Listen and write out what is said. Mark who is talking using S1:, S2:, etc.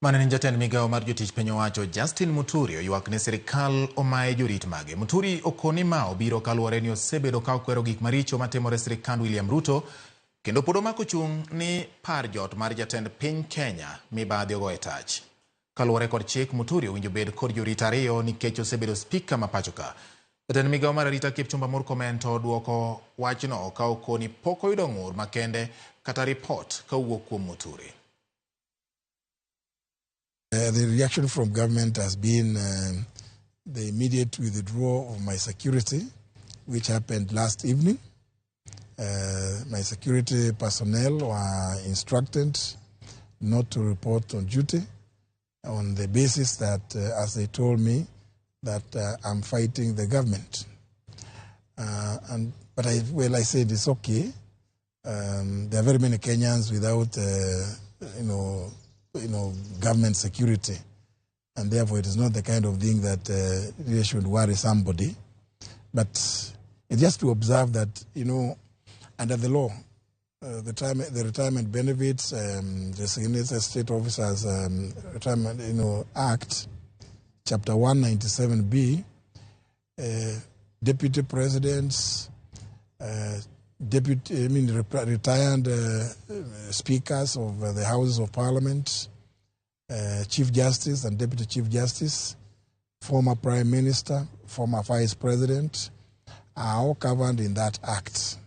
S1: Manene jatend migao mar jotich piny owacho Justin MUTURI oywak ne sirikal omaye jorit mage. MUTURI okoni ma obiro kaluwore ni osebedo ka okwero gik maricho matimore sirikand William Ruto kendo pod omako chung' ni par jot mar jatend piny Kenya mibadhi ogo e tach. Kaluwore kod chik, MUTURI owinjo bed kod jorit ariyo nikech osebedo spika ma pacho ka. Jatend migao mar arita Kipchumba Murkomen to duoko wachno ka okoni pok oyudo ng'ur makende kata ripot kawuok kuom MUTURI.
S2: The reaction from government has been the immediate withdrawal of my security, which happened last evening. My security personnel were instructed not to report on duty on the basis that, as they told me, that I'm fighting the government. But I said it's okay. There are very many Kenyans without, government security, and therefore it is not the kind of thing that really should worry somebody. But it's just to observe that, under the law, the retirement benefits, the Designated State Officers Retirement, Act, Chapter 197B, deputy presidents, retired speakers of the Houses of Parliament, Chief Justice and Deputy Chief Justice, former Prime Minister, former Vice President, are all covered in that act.